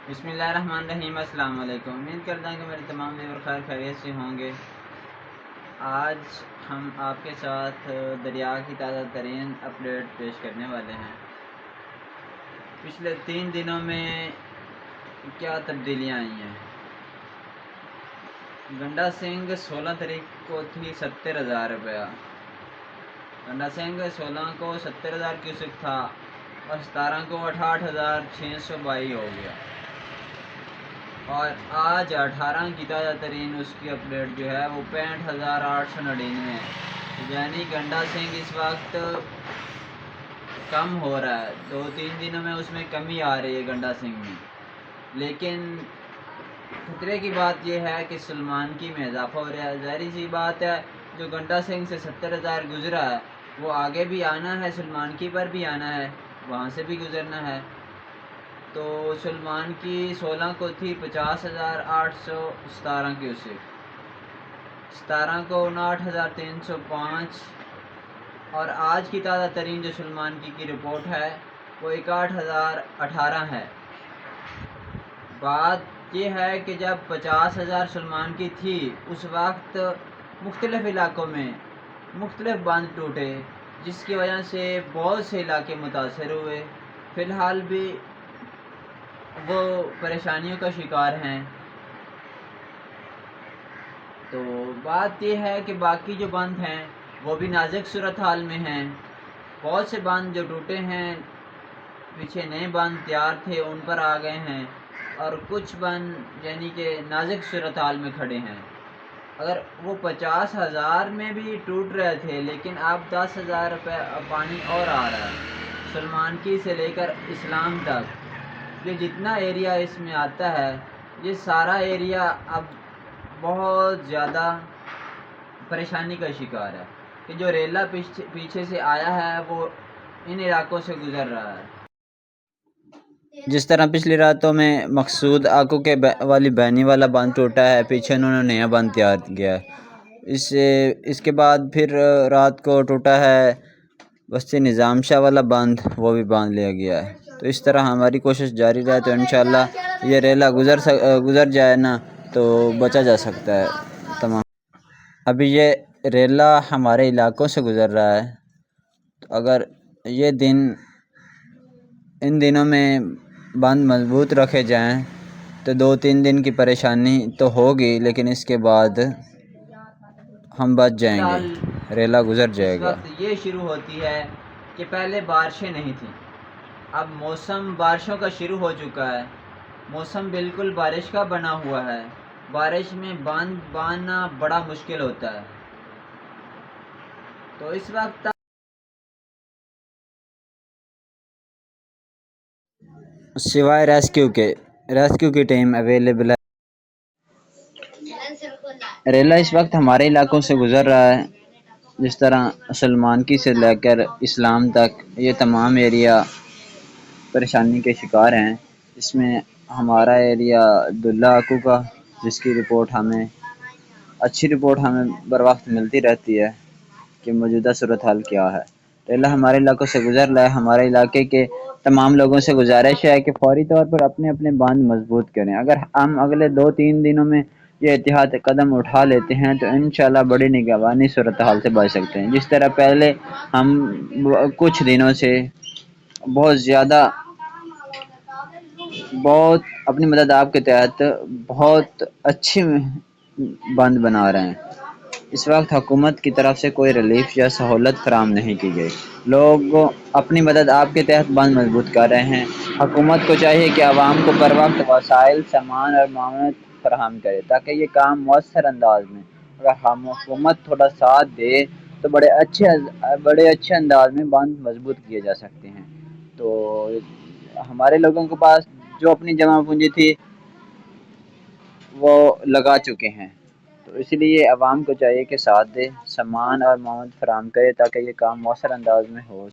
بسم اللہ الرحمن الرحیم۔ السلام علیکم۔ امید کرتا ہوں کہ میرے تمام ویور خیر خیریت سے ہوں گے۔ آج ہم آپ کے ساتھ دریا کی تازہ ترین اپڈیٹ پیش کرنے والے ہیں۔ پچھلے 3 دنوں میں کیا تبدیلیاں آئی ہیں۔ گنڈا سنگھ 16 تاریخ کو تھی 70,000 روپیہ۔ گنڈا سنگھ 16 کو 70,000 کیوسک تھا اور 17 کو 68,622 ہو گیا، اور آج 18 کی تازہ ترین اس کی اپڈیٹ جو ہے وہ 65,899 ہے، یعنی گنڈا سنگھ اس وقت کم ہو رہا ہے۔ 2-3 دنوں میں اس میں کمی آ رہی ہے گنڈا سنگھ میں، لیکن خطرے کی بات یہ ہے کہ سلمان کی میں اضافہ ہو رہا ہے۔ ظاہری سی بات ہے، جو گنڈا سنگھ سے 70,000 گزرا ہے وہ آگے بھی آنا ہے، سلمان کی پر بھی آنا ہے، وہاں سے بھی گزرنا ہے۔ تو سلمان کی 16 کو تھی 50,817 کیوسک، 17 کو 59,305، اور آج کی تازہ ترین جو سلمان کی رپورٹ ہے وہ 61,018 ہے۔ بات یہ ہے کہ جب 50,000 سلمان کی تھی اس وقت مختلف علاقوں میں مختلف باندھ ٹوٹے، جس کی وجہ سے بہت سے علاقے متاثر ہوئے۔ فی الحال بھی وہ پریشانیوں کا شکار ہیں۔ تو بات یہ ہے کہ باقی جو باندھ ہیں وہ بھی نازک صورتحال میں ہیں۔ بہت سے باندھ جو ٹوٹے ہیں، پیچھے نئے باندھ تیار تھے ان پر آ گئے ہیں، اور کچھ باندھ یعنی کہ نازک صورتحال میں کھڑے ہیں۔ اگر وہ 50,000 میں بھی ٹوٹ رہے تھے، لیکن اب 10,000 روپے پانی اور آ رہا ہے۔ سلمان کی سے لے کر اسلام تک یہ جتنا ایریا اس میں آتا ہے، یہ سارا ایریا اب بہت زیادہ پریشانی کا شکار ہے، کہ جو ریلا پیچھے سے آیا ہے وہ ان علاقوں سے گزر رہا ہے۔ جس طرح پچھلی راتوں میں مقصود آکو کے والی بینی والا باندھ ٹوٹا ہے، پیچھے انہوں نے نیا باندھ تیار کیا ہے۔ اس کے بعد پھر رات کو ٹوٹا ہے بستی نظام شاہ والا باندھ، وہ بھی باندھ لیا گیا ہے۔ تو اس طرح ہماری کوشش جاری رہے تو انشاءاللہ یہ ریلا گزر جائے نا تو بچا جا سکتا ہے تمام۔ ابھی یہ ریلا ہمارے علاقوں سے گزر رہا ہے، تو اگر یہ ان دنوں میں باندھ مضبوط رکھے جائیں تو 2-3 دن کی پریشانی تو ہوگی، لیکن اس کے بعد ہم بچ جائیں گے، ریلا گزر جائے گا۔ اس وقت یہ شروع ہوتی ہے کہ پہلے بارشیں نہیں تھیں، اب موسم بارشوں کا شروع ہو چکا ہے، موسم بالکل بارش کا بنا ہوا ہے۔ بارش میں باندھ باندھنا بڑا مشکل ہوتا ہے، تو اس وقت سوائے ریسکیو کی ٹیم اویلیبل ہے۔ ریلا اس وقت ہمارے علاقوں سے گزر رہا ہے، جس طرح سلمان کی سے لے کر اسلام تک یہ تمام ایریا پریشانی کے شکار ہیں۔ اس میں ہمارا ایریا عبداللہ آکو کا، جس کی اچھی رپورٹ ہمیں بر وقت ملتی رہتی ہے کہ موجودہ صورتحال کیا ہے۔ ریلا ہمارے علاقوں سے گزر رہا ہے۔ ہمارے علاقے کے تمام لوگوں سے گزارش ہے کہ فوری طور پر اپنے اپنے باندھ مضبوط کریں۔ اگر ہم اگلے 2-3 دنوں میں یہ احتیاط قدم اٹھا لیتے ہیں تو انشاءاللہ بڑی نگہبانی صورتحال سے بچ سکتے ہیں۔ جس طرح پہلے ہم کچھ دنوں سے بہت اپنی مدد آپ کے تحت بہت اچھی باندھ بنا رہے ہیں۔ اس وقت حکومت کی طرف سے کوئی ریلیف یا سہولت فراہم نہیں کی گئی، لوگ اپنی مدد آپ کے تحت باندھ مضبوط کر رہے ہیں۔ حکومت کو چاہیے کہ عوام کو بر وقت وسائل، سامان اور معاونت فراہم کرے تاکہ یہ کام مؤثر انداز میں، اگر حکومت تھوڑا ساتھ دے تو بڑے اچھے انداز میں باندھ مضبوط کیے جا سکتے ہیں۔ تو ہمارے لوگوں کے پاس جو اپنی جمع پونجی تھی وہ لگا چکے ہیں، تو اس لیے عوام کو چاہیے کہ ساتھ دے، سامان اور معاونت فراہم کرے تاکہ یہ کام مؤثر انداز میں ہو۔